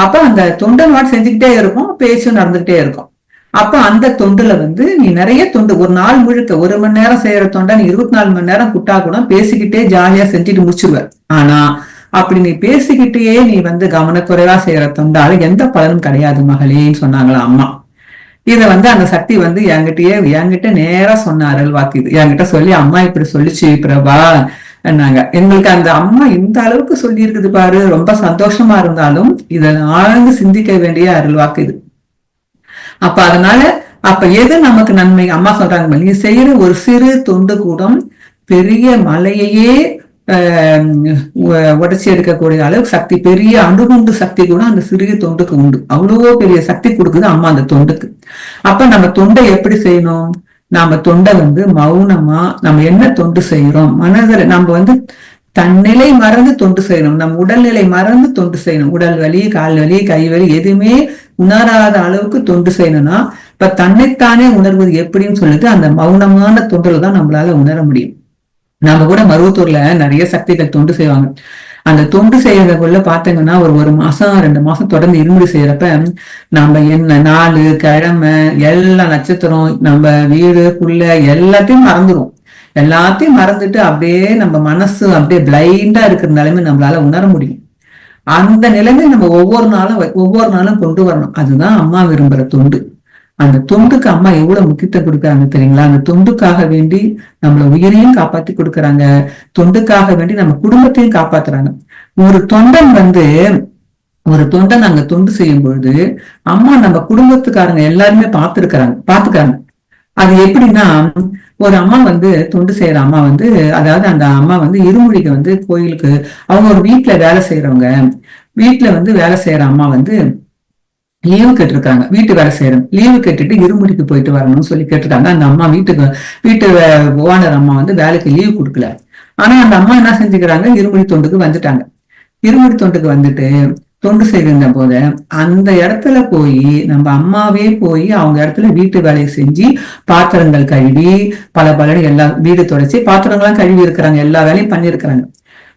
அப்ப அந்த தொண்டை நாட் செஞ்சுக்கிட்டே இருக்கும், பேச்சும் நடந்துகிட்டே இருக்கும். அப்ப அந்த தொண்டுல நீ நிறைய தொண்டு ஒரு நாள் முழுக்க 1 மணி நேரம் செய்யற தொண்டை நீ 24 மணி நேரம் குட்டா கூட பேசிக்கிட்டே ஜாலியா செஞ்சுட்டு முடிச்சிருவ. ஆனா அப்படி நீ பேசிக்கிட்டே நீ கவனக்குறைவா செய்யற தொண்டால எந்த பலனும் கிடையாது மகளேன்னு சொன்னாங்களா அம்மா. இத அந்த சக்தி என்கிட்ட நேரா சொன்ன அருள்வாக்கு. இது என்கிட்ட சொல்லி, அம்மா இப்படி சொல்லிச்சு பிரபா நாங்க, எங்களுக்கு அந்த அம்மா இந்த அளவுக்கு சொல்லி இருக்குது பாரு, ரொம்ப சந்தோஷமா இருந்தாலும் இதை ஆழ்ந்து சிந்திக்க வேண்டிய அருள்வாக்கு இது. அப்ப அதனால எது நமக்கு நன்மை? அம்மா சொல்றாங்க, நீ செய்யற ஒரு சிறு தொண்டு கூட பெரிய மலையையே உடைச்சி எடுக்கக்கூடிய அளவுக்கு சக்தி, பெரிய அணுகுண்டு சக்தி கூட அந்த சிறிய தொண்டுக்கு உண்டு. அவ்வளவோ பெரிய சக்தி கொடுக்குது அம்மா அந்த தொண்டுக்கு. அப்ப நம்ம தொண்டை எப்படி செய்யணும்? நாம தொண்டை மௌனமா நம்ம என்ன தொண்டு செய்யறோம், மனதில் நம்ம தன்னிலை மறந்து தொண்டு செய்யணும், நம்ம உடல்நிலை மறந்து தொண்டு செய்யணும். உடல் வலி, கால் வலி, கை வலி எதுவுமே உணராத அளவுக்கு தொண்டு செய்யணும்னா இப்ப தன்னைத்தானே உணர்வது எப்படின்னு சொல்லிட்டு அந்த மௌனமான தொண்டுல தான் நம்மளால உணர முடியும். நாம கூட மருவத்தூர்ல நிறைய சக்திகள் தொண்டு செய்வாங்க. அந்த தொண்டு செய்யறதுக்குள்ள பாத்தீங்கன்னா ஒரு மாசம் 2 மாசம் தொடர்ந்து இருமுடி செய்யறப்ப நம்ம என்ன நாள் கிழமை எல்லா நட்சத்திரம் நம்ம வீடு புள்ள எல்லாத்தையும் மறந்துடும். எல்லாத்தையும் மறந்துட்டு அப்படியே நம்ம மனசு அப்படியே பிளைண்டா இருக்கிற நிலைமை நம்மளால உணர முடியும். அந்த நிலைமை நம்ம ஒவ்வொரு நாளும் கொண்டு வரணும். அதுதான் அம்மா விரும்புற தொண்டு. அந்த தொண்டுக்கு அம்மா எவ்வளவு முக்கியத்துவம் கொடுக்குறாங்க தெரியுங்களா? அந்த தொண்டுக்காக வேண்டி நம்மள உயிரையும் காப்பாத்தி கொடுக்குறாங்க, தொண்டுக்காக வேண்டி நம்ம குடும்பத்தையும் காப்பாத்துறாங்க. ஒரு தொண்டன் அங்க தொண்டு செய்யும் பொழுது அம்மா நம்ம குடும்பத்துக்காரங்க எல்லாருமே பாத்துக்கிறாங்க. அது எப்படின்னா, ஒரு அம்மா தொண்டு செய்யற அம்மா அதாவது அந்த அம்மா இருமுடிக்கு கோயிலுக்கு அவங்க ஒரு வீட்டுல வேலை செய்யறவங்க, வீட்டுல வேலை செய்யற அம்மா லீவு கேட்டிருக்காங்க, வீட்டு வேலை செய்யறோம், லீவு கேட்டுட்டு இருமுடிக்கு போயிட்டு வரணும்னு சொல்லி கேட்டிருக்காங்க. அந்த அம்மா வீட்டு ஓனர் அம்மா வேலைக்கு லீவு கொடுக்கல. ஆனா அந்த அம்மா என்ன செஞ்சுக்கிறாங்க, இருமுடி தொண்டுக்கு வந்துட்டாங்க. இருமுடி தொண்டுக்கு வந்துட்டு தொண்டு செய்திருந்த போது அந்த இடத்துல போய் நம்ம அம்மாவே போய் அவங்க இடத்துல வீட்டு வேலையை செஞ்சு பாத்திரங்கள் கழுவி பல எல்லாம் வீடு தொடச்சி பாத்திரங்கள்லாம் கழுவி இருக்கிறாங்க, எல்லா வேலையும் பண்ணிருக்கிறாங்க.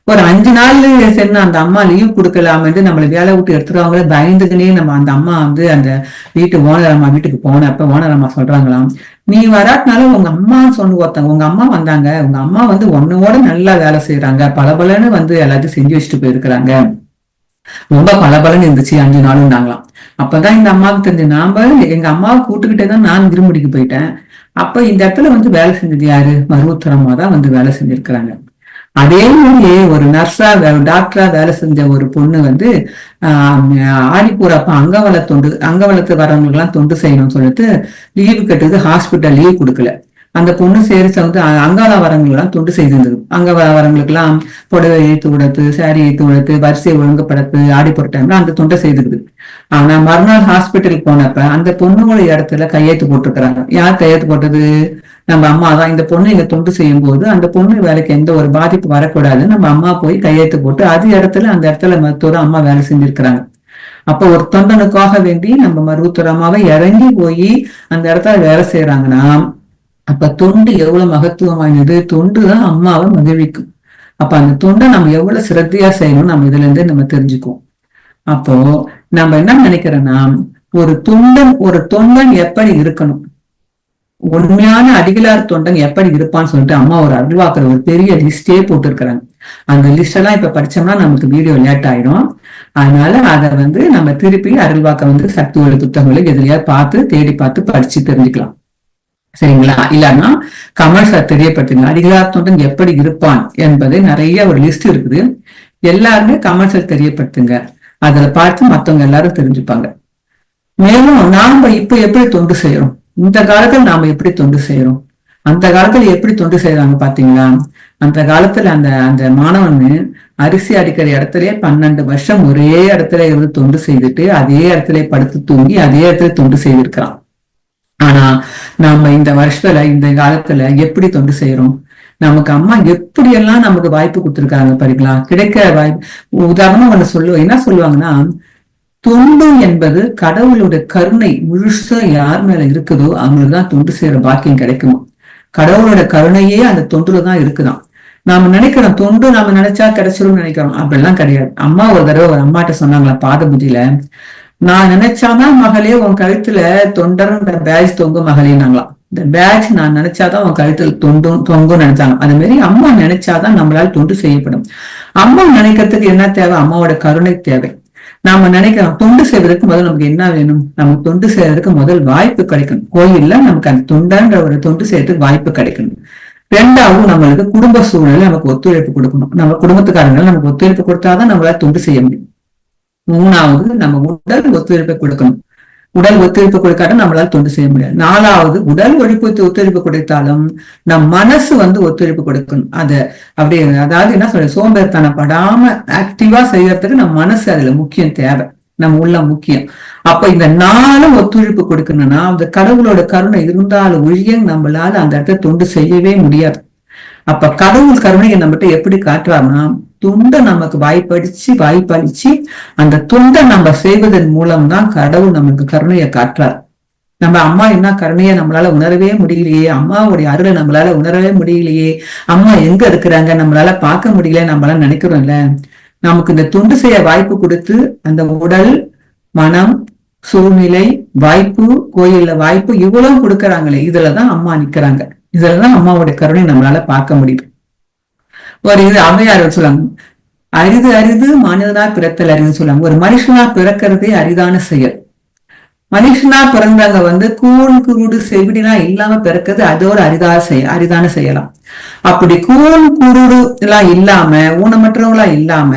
ஒரு 5 நாள் சென்று அந்த அம்மா லீவ் கொடுக்கலாமட்டு நம்மளை வேலை விட்டு எடுத்துருவாங்களே பயந்துக்குனே நம்ம அந்த அம்மா அந்த வீட்டு ஓனர் அம்மா வீட்டுக்கு போனப்ப ஓனர் அம்மா சொல்றாங்களாம், நீ வராட்டினாலும் உங்க அம்மா ஒருத்தவங்க உங்க அம்மா வந்தாங்க, உங்க அம்மா உன்னோட நல்லா வேலை செய்யறாங்க, பலன்னு எல்லாத்தையும் செஞ்சு வச்சுட்டு போயிருக்கிறாங்க, ரொம்ப பலபலன்னு இருந்துச்சு 5 நாளும். அப்பதான் இந்த அம்மாவுக்கு தெரிஞ்சு, எங்க அம்மாவை கூட்டுக்கிட்டே தான் நான் இருமுடிக்கு போயிட்டேன். அப்ப இந்த இடத்துல வந்து வேலை செஞ்சது யாரு? மருவத்தூரம்மா தான் வந்து வேலை செஞ்சிருக்கிறாங்க. அதே மாதிரி ஒரு நர்ஸா டாக்டரா வேலை செஞ்ச ஒரு பொண்ணு வந்து ஆடிப்பூர் அப்ப அங்கவளத்து வரவங்களுக்கு எல்லாம் தொண்டு செய்யணும்னு சொல்லிட்டு லீவு கட்டுறது, ஹாஸ்பிட்டல் லீவ் கொடுக்கல. அந்த பொண்ணு சேர்த்து வந்து அங்காள வரவங்களுக்கெல்லாம் தொண்டு செய்திருந்தது. அங்க வரவங்களுக்கு எல்லாம் புடவை ஏத்து விடத்து, சாரி ஏத்து விடத்து, வரிசையை ஒழுங்குபடுத்து, ஆடிப்பூர் டைம்ல அந்த தொண்டை செய்திருக்குது. ஆனா மறுநாள் ஹாஸ்பிட்டலுக்கு போனப்ப அந்த பொண்ணுங்களோட இடத்துல கையெழுத்து போட்டிருக்கிறாங்க. யார் கையெழுத்து போட்டது? நம்ம அம்மா தான். இந்த பொண்ணு இங்க தொண்டு செய்யும் போது அந்த பொண்ணு வேலைக்கு எந்த ஒரு பாதிப்பு வரக்கூடாது, நம்ம அம்மா போய் கையெழுத்து போட்டு அந்த இடத்துல மருத்துவரை அம்மா வேலை செஞ்சிருக்கிறாங்க. அப்ப ஒரு தொண்டனுக்காக வேண்டி நம்ம மருத்துவர் அம்மாவை இறங்கி போய் அந்த இடத்துல வேலை செய்யறாங்கன்னா அப்ப தொண்டு எவ்வளவு மகத்துவம் வாய்ந்தது. தொண்டு தான் அம்மாவை மகிழ்விக்கும். அப்ப அந்த தொண்டை நம்ம எவ்வளவு சிரத்தையா செய்யணும் நம்ம இதுல இருந்து நம்ம தெரிஞ்சுக்குவோம். அப்போ நம்ம என்ன நினைக்கிறோம்னா, ஒரு தொண்டன் எப்படி இருக்கணும், உண்மையான அடிகளார் தொண்டன் எப்படி இருப்பான்னு சொல்லிட்டு அம்மா ஒரு அருள்வாக்குற ஒரு பெரிய லிஸ்டே போட்டு இருக்கிறாங்க. அந்த லிஸ்ட் எல்லாம் இப்ப படிச்சோம்னா நமக்கு வீடியோ லேட் ஆயிடும். அதனால அதை வந்து நம்ம திருப்பி அருள்வாக்க வந்து சக்தி ஒளி புத்தகங்களை எதுலையா தேடி பார்த்து படிச்சு தெரிஞ்சுக்கலாம். சரிங்களா? இல்லன்னா கமர்ஸா தெரியப்படுத்துங்க. அடிகளார் தொண்டன் எப்படி இருப்பான் என்பது நிறைய ஒரு லிஸ்ட் இருக்குது. எல்லாருமே கமர்ஷியல் தெரியப்படுத்துங்க. அதுல பார்த்து மத்தவங்க எல்லாரும் தெரிஞ்சுப்பாங்க. மேலும் நாம இப்ப எப்படி தொண்டு செய்யறோம், இந்த காலத்துல நாம எப்படி தொண்டு செய்யறோம், அந்த காலத்துல எப்படி தொண்டு செய்யறாங்க பாத்தீங்களா? அந்த காலத்துல அந்த மாணவன் அரிசி அடிக்கிற இடத்துலயே 12 வருஷம் ஒரே இடத்துல இருந்து தொண்டு செய்துட்டு அதே இடத்துல படுத்து தூங்கி அதே இடத்துல தொண்டு செய்திருக்கிறான். ஆனா நாம இந்த வருஷத்துல இந்த காலத்துல எப்படி தொண்டு செய்யறோம்? நமக்கு அம்மா எப்படி எல்லாம் நமக்கு வாய்ப்பு கொடுத்துருக்காங்க பாருங்களா? கிடைக்கிற வாய்ப்பு. உதாரணமா ஒண்ணு என்ன சொல்லுவாங்கன்னா, தொண்டு என்பது கடவுளுடைய கருணை முழுசா யார் மேல இருக்குதோ அவங்களுக்கு தான் தொண்டு செய்யற பாக்கியம் கிடைக்குமா. கடவுளோட கருணையே அந்த தொண்டுலதான் இருக்குதான். நாம நினைக்கிறோம் தொண்டு நாம நினைச்சா கிடைச்சிரும்னு நினைக்கிறோம். அப்படிலாம் கிடையாது. அம்மா ஒரு தடவை ஒரு அம்மாட்ட சொன்னாங்களா பாத பூஜையில, நான் நினைச்சாதான் மகளே உன் கழுத்துல தொண்டர்ன்ற பேட்ச் தொங்கும் மகளேனாங்களாம். இந்த பேட்ச் நான் நினைச்சாதான் உன் கழுத்துல தொங்கும் நினைச்சாங்க. அது மாதிரி அம்மா நினைச்சாதான் நம்மளால தொண்டு செய்யப்படும். அம்மா நினைக்கிறதுக்கு என்ன தேவை? அம்மாவோட கருணை தேவை. நாம நினைக்கிறோம் தொண்டு செய்வதற்கு முதல் நமக்கு என்ன வேணும்? நமக்கு தொண்டு செய்யறதுக்கு முதல் வாய்ப்பு கிடைக்கணும். கோயில்ல நமக்கு அந்த தொண்டன்ற ஒரு தொண்டு செய்யறதுக்கு வாய்ப்பு கிடைக்கணும். 2வது நம்மளுக்கு குடும்ப சூழ்நிலை நமக்கு ஒத்துழைப்பு கொடுக்கணும். நம்ம குடும்பத்துக்காரங்க நமக்கு ஒத்துழைப்பு கொடுத்தாதான் நம்மளால தொண்டு செய்ய முடியும். 3வது நம்ம உடல் ஒத்துழைப்பை கொடுக்கணும். உடல் ஒத்துழைப்பு கொடுக்காத நம்மளால தொண்டு செய்ய முடியாது. 4வது உடல் ஒத்துழைப்பு கொடுத்தாலும் நம் மனசு வந்து ஒத்துழைப்பு கொடுக்கணும். அப்படியே அதாவது என்ன சொல்ற, சோம்பேறித்தனப்படாம ஆக்டிவா செய்யறதுக்கு நம்ம மனசு அதுல முக்கியம் தேவை, நம்ம உள்ள முக்கியம். அப்ப இந்த 4 ஒத்துழைப்பு கொடுக்கணும்னா அந்த கடவுளோட கருணை இருந்தாலும் ஒழிய நம்மளால அந்த இடத்துல தொண்டு செய்யவே முடியாது. அப்ப கடவுள் கருணையை நம்மகிட்ட எப்படி காட்டுறாருன்னா, தொண்டை நமக்கு வாய்ப்பளிச்சு அந்த தொண்டை நம்ம செய்வதன் மூலம் தான் கடவுள் நமக்கு கருணையை காட்டுறார். நம்ம அம்மா என்ன கருணையை நம்மளால உணரவே முடியலையே, அம்மாவுடைய அருளை நம்மளால உணரவே முடியலையே, அம்மா எங்க இருக்கிறாங்க நம்மளால பார்க்க முடியல நம்மளால நினைக்கிறோம்ல. நமக்கு இந்த தொண்டு செய்ய வாய்ப்பு கொடுத்து அந்த உடல் மனம் சூழ்நிலை வாய்ப்பு, கோயில்ல வாய்ப்பு இவ்வளவு கொடுக்கறாங்களே, இதுலதான் அம்மா நிக்கிறாங்க. இதுலதான் அம்மாவுடைய கருணை நம்மளால பார்க்க முடியுது. ஒரு இது அவையார் சொல்லுவாங்க, அரிது அரிது மனிதனா பிறத்தல் அரிதுன்னு சொல்லுவாங்க. ஒரு மனுஷனா பிறக்கிறதே அரிதான செயல். மனுஷனா பிறந்தவங்க வந்து கூழ் குருடு செவிடிலாம் இல்லாம பிறக்கிறது அதோட அரிதான செய்யலாம். அப்படி கூழ் குருடு எல்லாம் இல்லாம ஊனமற்றவங்களா இல்லாம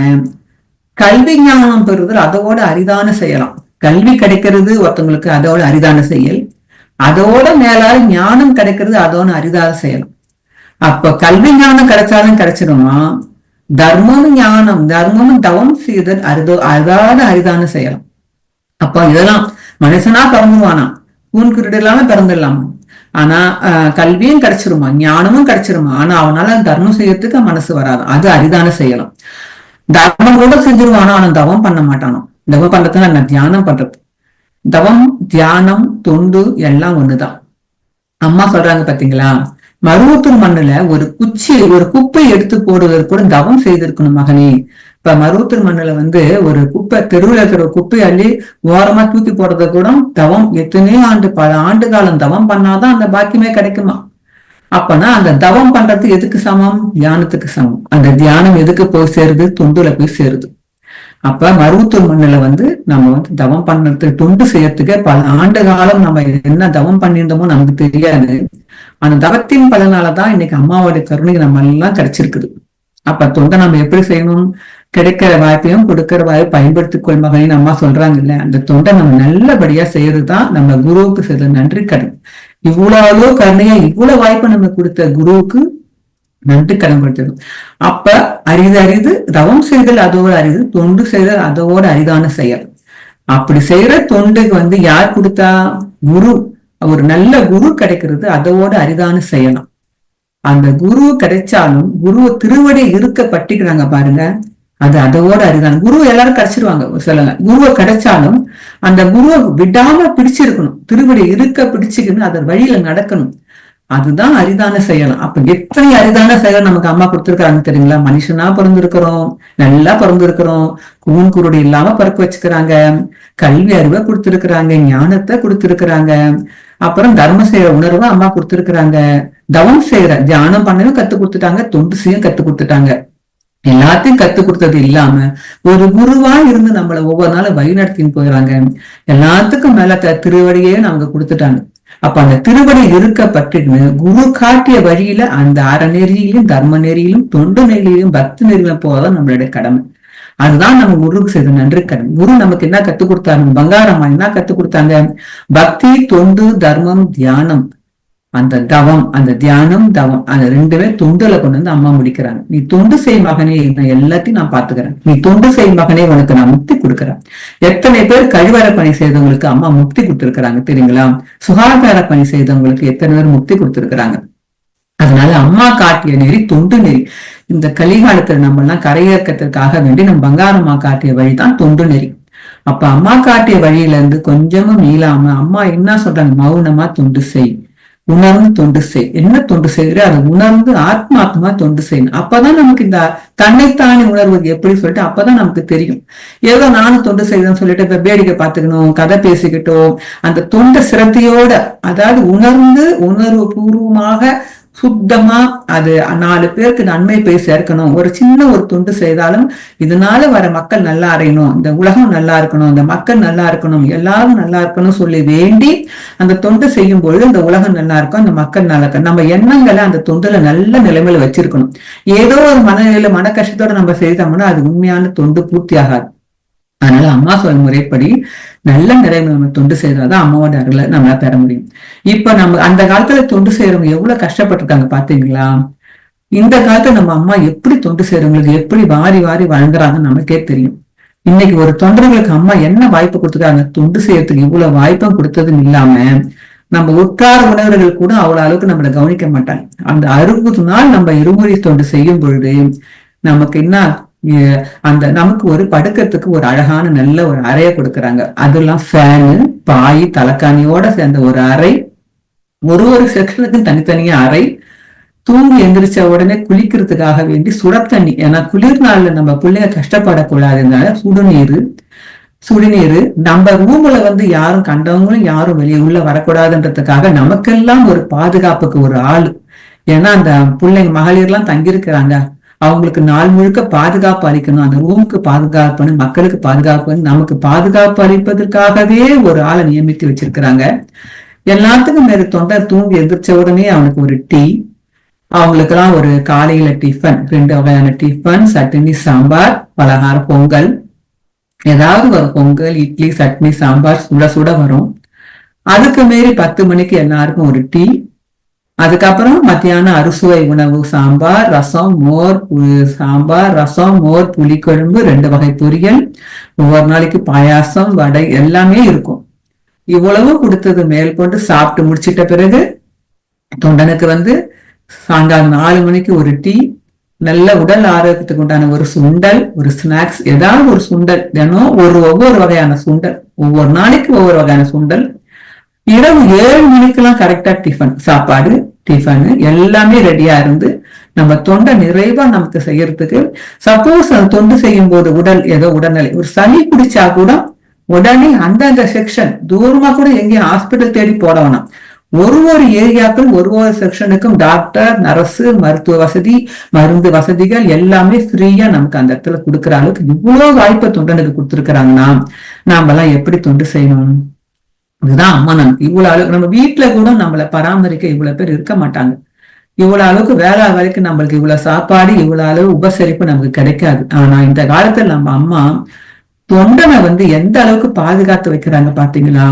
கல்வி ஞானம் பெறுதல் அதோட அரிதான செய்யலாம். கல்வி கிடைக்கிறது ஒருத்தவங்களுக்கு அதோட அரிதான செயல். அதோட மேலால ஞானம் கிடைக்கிறது அதோட அரிதான செய்யலாம். அப்ப கல்வி ஞானம் கிடைச்சாலும் கிடைச்சிடுமா, தர்மமும் தவம் செய்தல் அரிதான செய்யலாம். அப்ப இதெல்லாம் மனுஷனா பிறந்துருவானா, கூன் குருடு இல்லாம பிறந்துடலாமா. ஆனா கல்வியும் கிடைச்சிருமா, ஞானமும் கிடைச்சிருமா. ஆனா அவனால தர்மம் செய்யறதுக்கு மனசு வராது, அது அரிதான செய்யலாம். தர்மம் கூட செஞ்சிருவானா, ஆனா தவம் பண்ண மாட்டானோ. தவம் பண்றதுன்னா என்ன? தியானம் பண்றது. தவம் தியானம் தொண்டு எல்லாம் ஒண்ணுதான். அம்மா சொல்றாங்க பாத்தீங்களா, மருவத்தூர் மண்ணுல ஒரு குப்பை எடுத்து போடுவதற்கு கூட தவம் செய்திருக்கணும் மகனே. இப்ப மருவத்தூர் மண்ணுல வந்து ஒரு குப்பை தெருவில் இருக்கிற குப்பை அள்ளி ஓரமா தூக்கி போடுறது கூட தவம், எத்தனையோ பல ஆண்டு காலம் தவம் பண்ணாதான் அந்த பாக்கியமே கிடைக்குமா. அப்பனா அந்த தவம் பண்றது எதுக்கு சமம்? தியானத்துக்கு சமம். அந்த தியானம் எதுக்கு போய் சேருது? தொண்டுல போய் சேருது. அப்ப மருவத்தூர் மண்ணுல நம்ம தவம் பண்ணறதுக்கு தொண்டு செய்யறதுக்கு பல ஆண்டு காலம் நம்ம என்ன தவம் பண்ணியிருந்தோமோ நமக்கு தெரியாது. அந்த தவத்தின் பலனாலதான் இன்னைக்கு அம்மாவோட கருணை நம்ம எல்லாம் கிடைச்சிருக்குது. அப்ப தொண்டை நம்ம எப்படி செய்யணும்? கிடைக்கிற வாய்ப்பையும் கொடுக்கிற வாய்ப்பை பயன்படுத்திக் கொள் மகனின் அம்மா சொல்றாங்கல்ல, அந்த தொண்டை நம்ம நல்லபடியா செய்யறதுதான் நம்ம குருவுக்கு செய்த நன்றி கடன். இவ்வளவு கருணையா இவ்வளவு வாய்ப்பை நம்ம கொடுத்த குருவுக்கு நன்றி கடன் கொடுத்தது. அப்ப அரிது தவம் செய்தல் அதோட அரிது, தொண்டு செய்தல் அதோட அரிதான செயல். அப்படி செய்யற தொண்டுக்கு யார் கொடுத்தா? குரு. ஒரு நல்ல குரு கிடைக்கிறது அதோட அரிதான செயலாம். அந்த குரு கிடைச்சாலும் குருவை திருவடி இருக்க பட்டிக்கிறாங்க பாருங்க, அது அதோட அரிதான. குரு எல்லாரும் கிடைச்சிருவாங்க சொல்லுங்க. குருவை கிடைச்சாலும் அந்த குருவை விடாம பிடிச்சிருக்கணும், திருவடி இருக்க பிடிச்சுக்கணும், அதன் வழியில நடக்கணும். அதுதான் அரிதான செயலாம். அப்ப எத்தனை அரிதான செயல் நமக்கு அம்மா கொடுத்திருக்காங்க தெரியுங்களா? மனுஷனா பிறந்திருக்கிறோம், நல்லா பிறந்திருக்கிறோம், கூன் குருடி இல்லாம பிறக்க வச்சுக்கிறாங்க, கல்வி அறிவை கொடுத்திருக்கிறாங்க, ஞானத்தை கொடுத்திருக்கிறாங்க, அப்புறம் தர்மம் செய்யற உணர்வை அம்மா கொடுத்திருக்கிறாங்க, தவம் செய்யற தியானம் பண்ணவும் கத்து கொடுத்துட்டாங்க, தொண்டு செய்ய கத்து கொடுத்துட்டாங்க. எல்லாத்தையும் கத்து கொடுத்தது இல்லாம ஒரு குருவா இருந்து நம்மள ஒவ்வொரு நாளும் வழி நடத்தின்னு போயிடறாங்க. எல்லாத்துக்கும் மேல திருவடியே நமக்கு கொடுத்துட்டாங்க. அப்ப அந்த திருவடி இருக்கப்பட்டுன்னு குரு காட்டிய வழியில அந்த அறநெறியிலும் தர்ம நெறியிலும் தொண்டு நெறியிலும் பக்தி நெறியிலும் போறதான் நம்மளுடைய கடமை. அதுதான் நம்ம குருவுக்கு செய்த நன்றி கடன். குரு நமக்கு என்ன கத்து கொடுத்தாங்க? பங்காரம்மா என்ன கத்து கொடுத்தாங்க? பக்தி, தொண்டு, தர்மம், தியானம். அந்த தவம், அந்த தியானம், தவம், அந்த ரெண்டுமே தொண்டுல கொண்டு அம்மா முடிக்கிறாங்க. நீ தொண்டு செய் மகனே, நான் எல்லாத்தையும் நான் பாத்துக்கிறேன், நீ தொண்டு செய் மகனே, உனக்கு நான் முக்தி கொடுக்குறேன். எத்தனை பேர் கழிவற பணி செய்தவங்களுக்கு அம்மா முக்தி கொடுத்திருக்கிறாங்க தெரியுங்களா? சுகாதார பணி செய்தவங்களுக்கு எத்தனை பேர் முக்தி கொடுத்திருக்கிறாங்க. அதனால அம்மா காட்டிய நெறி தொண்டு நெறி. இந்த கலிகாலத்துல நம்ம எல்லாம் கரையேற்கத்திற்காக வேண்டி நம்ம பங்காரம்மா காட்டிய வழிதான் தொண்டு நெறி. அப்ப அம்மா காட்டிய வழியில இருந்து கொஞ்சமும் மீளாம அம்மா என்ன சொல்றாங்க? மௌனமா தொண்டு செய், உணர்ந்து தொண்டு செய். என்ன தொண்டு செய்கிற அதை உணர்ந்து ஆத்மாத்மா தொண்டு செய்யணும். அப்பதான் நமக்கு இந்த தன்னைத்தானே உணர்வது எப்படி சொல்லிட்டு அப்பதான் நமக்கு தெரியும். ஏதோ நானும் தொண்டு செய்யணும்னு சொல்லிட்டு இப்ப வேடிக்கை பார்த்துக்கணும், கதை பேசிக்கிட்டோம், அந்த தொண்டை சிரத்தையோட, அதாவது உணர்ந்து உணர்வு பூர்வமாக சுத்தமா அது 4 பேருக்கு நன்மை போய் சேர்க்கணும். ஒரு சின்ன ஒரு தொண்டு செய்தாலும் இதனால வர மக்கள் நல்லா அறையணும், இந்த உலகம் நல்லா இருக்கணும், இந்த மக்கள் நல்லா இருக்கணும், எல்லாரும் நல்லா இருக்கணும் சொல்லி வேண்டி அந்த தொண்டு செய்யும் பொழுது இந்த உலகம் நல்லா இருக்கும், அந்த மக்கள் நல்லா இருக்கும். நம்ம எண்ணங்களை அந்த தொண்டுல நல்ல நிலைமையில வச்சிருக்கணும். ஏதோ ஒரு மனநிலையில மன கஷ்டத்தோட நம்ம செய்தோம்னா அது உண்மையான தொண்டு பூர்த்தி ஆகாது. அதனால அம்மா சொல் முறைப்படி நல்ல நிறைவு நம்ம தொண்டு செய்யறதான் அம்மாவோட அருளை நம்மளால பெற முடியும். இப்ப நம்ம அந்த காலத்துல தொண்டு செய்யறவங்க எவ்வளவு கஷ்டப்பட்டிருக்காங்க பாத்தீங்களா? இந்த காலத்துல நம்ம அம்மா எப்படி தொண்டு செய்யறவங்களுக்கு எப்படி வாரி வாரி வழங்குறாங்கன்னு நமக்கே தெரியும். இன்னைக்கு ஒரு தொண்டர்களுக்கு அம்மா என்ன வாய்ப்பு கொடுத்துருக்காங்க? தொண்டு செய்யறதுக்கு இவ்வளவு வாய்ப்பும் கொடுத்ததும் இல்லாம நம்ம உற்றார் உணர்வுகள் கூட அவ்வளவு அளவுக்கு நம்மளை கவனிக்க மாட்டாங்க. அந்த 60 நாள் நம்ம இருமுறை தொண்டு செய்யும் பொழுது நமக்கு என்ன, அந்த நமக்கு ஒரு படுக்கிறதுக்கு ஒரு அழகான நல்ல ஒரு அறையை கொடுக்கறாங்க. அதெல்லாம் ஃபேனு, பாய், தலைக்காணியோட சேர்ந்த ஒரு அறை, ஒரு செக்ஷனுக்கு தனித்தனியா அறை, தூங்கி எந்திரிச்ச உடனே குளிக்கிறதுக்காக வேண்டி சுட தண்ணி. ஏன்னா குளிர் நாள்ல நம்ம பிள்ளைங்க கஷ்டப்படக்கூடாதுனால சுடுநீர் நம்ம ரூம்ல யாரும் கண்டவங்களும் யாரும் வெளியே உள்ள வரக்கூடாதுன்றதுக்காக நமக்கெல்லாம் ஒரு பாதுகாப்புக்கு ஒரு ஆளு. ஏன்னா அந்த பிள்ளைங்க மகளிர்லாம் தங்கியிருக்கிறாங்க, அவங்களுக்கு நாள் முழுக்க பாதுகாப்பு அளிக்கணும், அந்த ரூமுக்கு பாதுகாப்பு, மக்களுக்கு பாதுகாப்பு, நமக்கு பாதுகாப்பு அளிப்பதற்காகவே ஒரு ஆளை நியமித்து வச்சிருக்கிறாங்க. எல்லாத்துக்கும் மேல தொண்டர் தூங்கி எந்திரிச்ச உடனே அவனுக்கு ஒரு டீ, அவங்களுக்கு எல்லாம் ஒரு காலையில டிஃபன், 2 வகையான டிஃபன், சட்னி, சாம்பார், பலகாரம், பொங்கல், ஏதாவது ஒரு பொங்கல், இட்லி, சட்னி, சாம்பார் சுட சுட வரும். அதுக்கு மீறி 10 மணிக்கு எல்லாருக்கும் ஒரு டீ. அதுக்கப்புறம் மத்தியானம் அறுசுவை உணவு, சாம்பார், ரசம், மோர், சாம்பார், ரசம், மோர், புளிக்குழம்பு, 2 வகை பொரியல், ஒவ்வொரு நாளைக்கு பாயாசம், வடை எல்லாமே இருக்கும். இவ்வளவு கொடுத்தது மேல் கொண்டு சாப்பிட்டு முடிச்சிட்ட பிறகு தொண்டனுக்கு சாயங்காலம் 4 மணிக்கு ஒரு டீ, நல்ல உடல் ஆரோக்கியத்துக்கு உண்டான ஒரு சுண்டல், ஒரு ஸ்நாக்ஸ், ஏதாவது ஒரு சுண்டல், தினம் ஒவ்வொரு வகையான சுண்டல், ஒவ்வொரு நாளைக்கு ஒவ்வொரு வகையான சுண்டல். இரவு 7 மணிக்கெல்லாம் கரெக்டா டிஃபன், சாப்பாடு, டிஃபன் எல்லாமே ரெடியா இருந்து நம்ம தொண்டை நிறைவா நமக்கு செய்யறதுக்கு. சப்போஸ் அந்த தொண்டு செய்யும் போது ஏதோ உடல்நிலை ஒரு சளி பிடிச்சா கூட உடனே அந்தந்த செக்ஷன் தூரமா கூட எங்கேயும் ஹாஸ்பிட்டல் தேடி போட வேணாம், ஒரு ஏரியாக்கள் ஒரு செக்ஷனுக்கும் டாக்டர், நர்ஸ், மருத்துவ வசதி, மருந்து வசதிகள் எல்லாமே ஃப்ரீயா நமக்கு அந்த இடத்துல கொடுக்குற அளவுக்கு இவ்வளவு வாய்ப்பை தொண்டனுக்கு கொடுத்துருக்காங்கன்னா நாம எல்லாம் எப்படி தொண்டு செய்யணும்? இதுதான் அம்மா நமக்கு இவ்வளவு அளவுக்கு, நம்ம வீட்டுல கூட நம்மளை பராமரிக்க இவ்வளவு பேர் இருக்க மாட்டாங்க. இவ்வளவு அளவுக்கு வேலை வரைக்கும் நம்மளுக்கு இவ்வளவு சாப்பாடு, இவ்வளவு அளவு உபசரிப்பு நமக்கு கிடைக்காது. ஆனா இந்த காலத்துல நம்ம அம்மா தொண்டனை எந்த அளவுக்கு பாதுகாத்து வைக்கிறாங்க பாத்தீங்களா?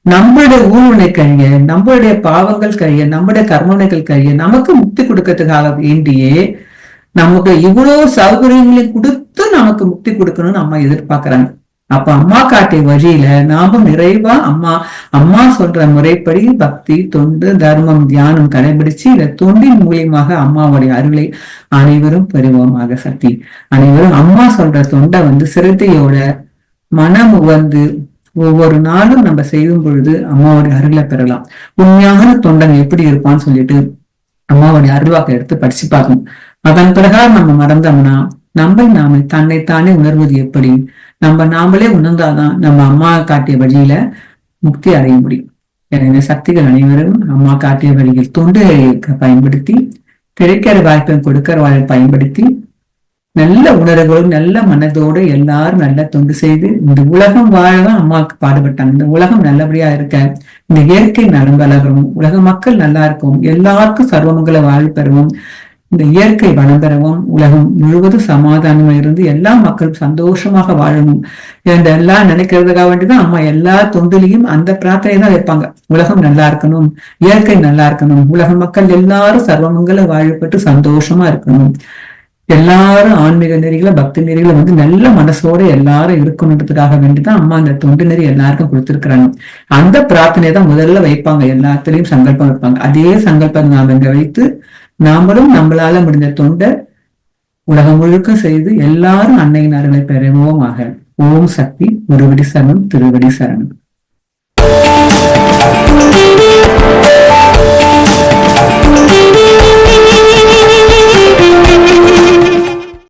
நம்மளுடைய ஊழ்வினை கழிய, நம்மளுடைய பாவங்கள் கழிய, நம்முடைய கர்மவினைகள் கழிய, நமக்கு முக்தி கொடுக்கறதுக்காக வேண்டியே நமக்கு இவ்வளவு சௌகரியங்களை கொடுத்து நமக்கு முக்தி கொடுக்கணும்னு அம்மா எதிர்பார்க்கிறாங்க. அப்ப அம்மா காட்டிய வழியில நாமும் நிறைவா அம்மா சொல்ற முறைப்படி பக்தி, தொண்டு, தர்மம், தியானம் கடைபிடிச்சு இந்த தொண்டின் மூலியமாக அம்மாவுடைய அருளை அனைவரும் பெறுவோமாக. சக்தி அனைவரும் அம்மா சொல்ற தொண்டை சிரத்தையோட மனம் ஒவ்வொரு நாளும் நம்ம செய்யும் பொழுது அம்மாவுடைய அருளை பெறலாம். உண்மையான தொண்டன் எப்படி இருப்பான்னு சொல்லிட்டு அம்மாவுடைய அருள்வாக்க எடுத்து படிச்சு பார்க்கணும். அதன் பிரகாரம் நம்ம மறந்தோம்னா நாமே தன்னைத்தானே உணர்வது எப்படி? நாமளே உணர்ந்தாதான் நம்ம அம்மா காட்டிய வழியில முக்தி அடைய முடியும். எனவே சக்திகள் அனைவரும் அம்மா காட்டிய வழியில் தொண்டு பயன்படுத்தி, கிடைக்கிற வாய்ப்பை கொடுக்கிற வாய்ப்பை பயன்படுத்தி, நல்ல உணர்வுகளோடு நல்ல மனதோடு எல்லாரும் நல்ல தொண்டு செய்து இந்த உலகம் வாழதான் அம்மாவுக்கு பாடுபட்டாங்க. இந்த உலகம் நல்லபடியா இருக்க, இந்த இயற்கை நலம் வளரும், உலக மக்கள் நல்லா இருக்கும், எல்லாருக்கும் சர்வமங்கல வாழ்வு பெறவும், இந்த இயற்கை வளம் பெறவும், உலகம் முழுவதும் சமாதானமா இருந்து எல்லா மக்களும் சந்தோஷமாக வாழணும் எல்லாம் நினைக்கிறதுக்காக வேண்டிதான் அம்மா எல்லா தொண்டிலையும் அந்த பிரார்த்தனை தான் வைப்பாங்க. உலகம் நல்லா இருக்கணும், இயற்கை நல்லா இருக்கணும், உலக மக்கள் எல்லாரும் சர்வமங்கல வாழ்வு பெற்று சந்தோஷமா இருக்கணும், எல்லாரும் ஆன்மீக நெறிகளை, பக்தி நெறிகளை நல்ல மனசோட எல்லாரும் இருக்கணுன்றதுக்காக வேண்டிதான் அம்மா அந்த தொண்டு நெறி எல்லாருக்கும் கொடுத்திருக்கிறாங்க. அந்த பிரார்த்தனை தான் முதல்ல வைப்பாங்க, எல்லாத்துலயும் சங்கல்பம் வைப்பாங்க. அதே சங்கல்பம் நாம இங்க வைத்து நாமளும் நம்மளால முடிஞ்ச தொண்டை உலகம் முழுக்க செய்து எல்லாரும் அன்னையின் அருளை பெறுவோமாக. ஓம் சக்தி. குருவடி சரணம், திருவடி சரணம்.